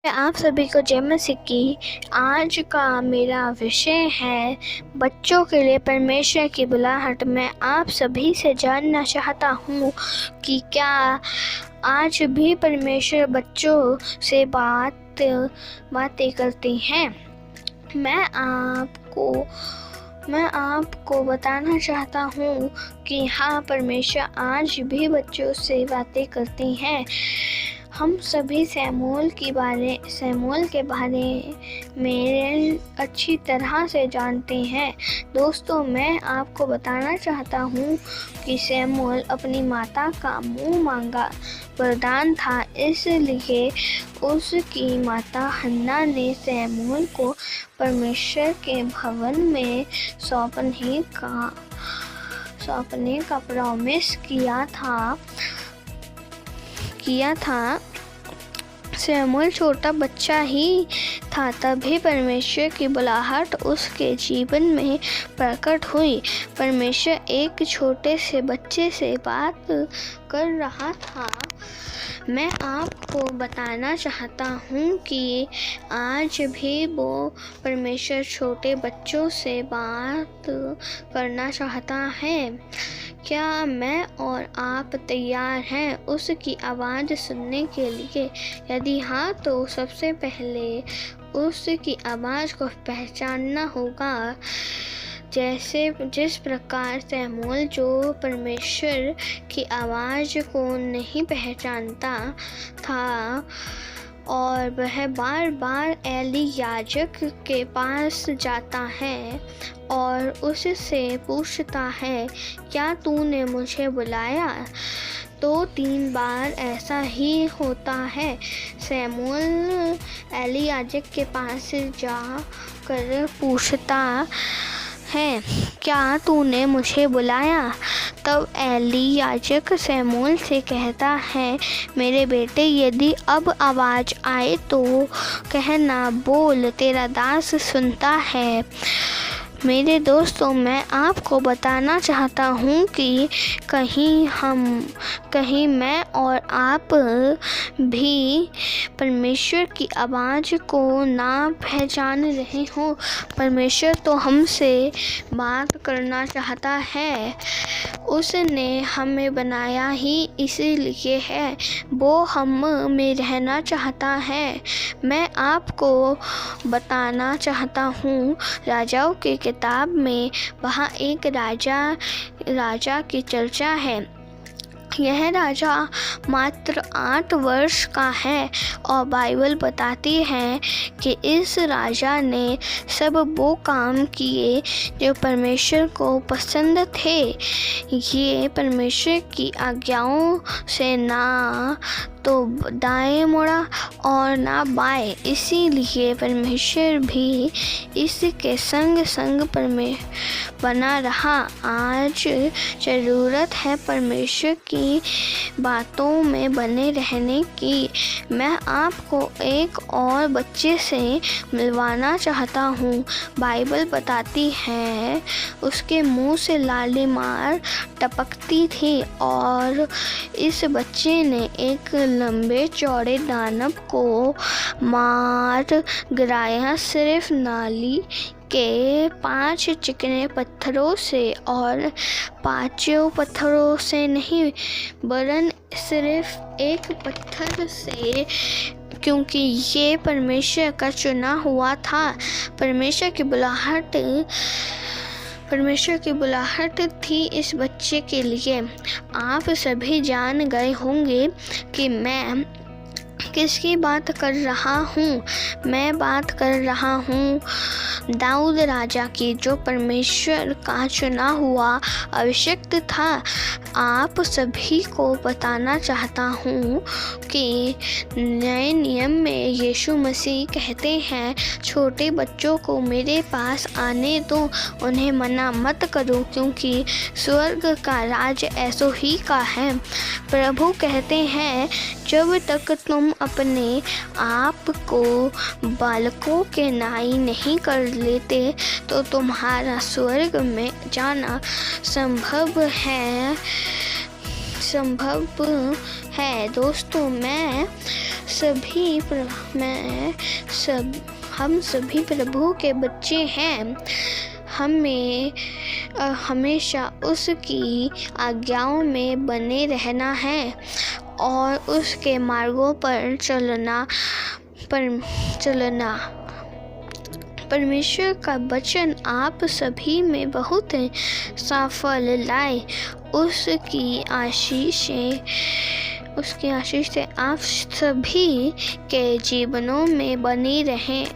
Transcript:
आप सभी को जय मसीह की। आज का मेरा विषय है बच्चों के लिए परमेश्वर की बुलाहट। मैं आप सभी से जानना चाहता हूँ कि क्या आज भी परमेश्वर बच्चों से बातें करती हैं। मैं आपको बताना चाहता हूँ कि हाँ, परमेश्वर आज भी बच्चों से बातें करती हैं। हम सभी सैमुअल के बारे में अच्छी तरह से जानते हैं। दोस्तों, मैं आपको बताना चाहता हूँ कि सैमुअल अपनी माता का मुँह मांगा वरदान था, इसलिए उसकी माता हन्ना ने सैमुअल को परमेश्वर के भवन में सौंपने का प्रॉमिस किया था। सैमुअल छोटा बच्चा ही था, तभी परमेश्वर की बुलाहट उसके जीवन में प्रकट हुई। परमेश्वर एक छोटे से बच्चे से बात कर रहा था। मैं आपको बताना चाहता हूँ कि आज भी वो परमेश्वर छोटे बच्चों से बात करना चाहता है। क्या मैं और आप तैयार हैं उसकी आवाज़ सुनने के लिए? यदि हाँ, तो सबसे पहले उसकी आवाज़ को पहचानना होगा। जिस प्रकार सैमुअल जो परमेश्वर की आवाज़ को नहीं पहचानता था और वह बार बार एली याजक के पास जाता है और उससे पूछता है, क्या तूने मुझे बुलाया? तो 3 बार ऐसा ही होता है। सैमुअल एली याजक के पास जा कर पूछता है, क्या तूने मुझे बुलाया? तब एली याजक सैमुअल से कहता है, मेरे बेटे, यदि अब आवाज़ आए तो कहना, बोल, तेरा दास सुनता है। मेरे दोस्तों, मैं आपको बताना चाहता हूँ कि कहीं मैं और आप भी परमेश्वर की आवाज़ को ना पहचान रहे हों। परमेश्वर तो हमसे बात करना चाहता है। उसने हमें बनाया ही इसीलिए है। वो हम में रहना चाहता है। मैं आपको बताना चाहता हूँ, राजाओं की किताब में वहाँ एक राजा की चर्चा है। यह राजा मात्र 8 वर्ष का है और बाइबल बताती है कि इस राजा ने सब वो काम किए जो परमेश्वर को पसंद थे। ये परमेश्वर की आज्ञाओं से ना तो दाएं मुड़ा और ना बाएं, इसीलिए परमेश्वर भी इसके संग बना रहा। आज ज़रूरत है परमेश्वर की बातों में बने रहने की। मैं आपको एक और बच्चे से मिलवाना चाहता हूँ। बाइबल बताती है उसके मुंह से लालिमार टपकती थी और इस बच्चे ने एक लंबे चौड़े दानव को मार गिराया, सिर्फ नाली के 5 चिकने पत्थरों से, और 5 पत्थरों से नहीं वरन सिर्फ एक पत्थर से, क्योंकि ये परमेश्वर का चुना हुआ था। परमेश्वर की बुलाहट थी इस बच्चे के लिए। आप सभी जान गए होंगे कि मैं किसकी बात कर रहा हूँ। मैं बात कर रहा हूँ दाऊद राजा की, जो परमेश्वर का चुना हुआ अभिषिक्त था। आप सभी को बताना चाहता हूँ कि नए नियम में यीशु मसीह कहते हैं, छोटे बच्चों को मेरे पास आने दो, उन्हें मना मत करो, क्योंकि स्वर्ग का राज ऐसो ही का है। प्रभु कहते हैं, जब तक तुम अपने आप को बालकों के नाई नहीं कर लेते तो तुम्हारा स्वर्ग में जाना संभव है। दोस्तों, हम सभी प्रभु के बच्चे हैं। हमें हमेशा उसकी आज्ञाओं में बने रहना है और उसके मार्गों पर चलना। परमेश्वर का वचन आप सभी में बहुत सफल लाए। उसकी आशीष से आप सभी के जीवनों में बनी रहें।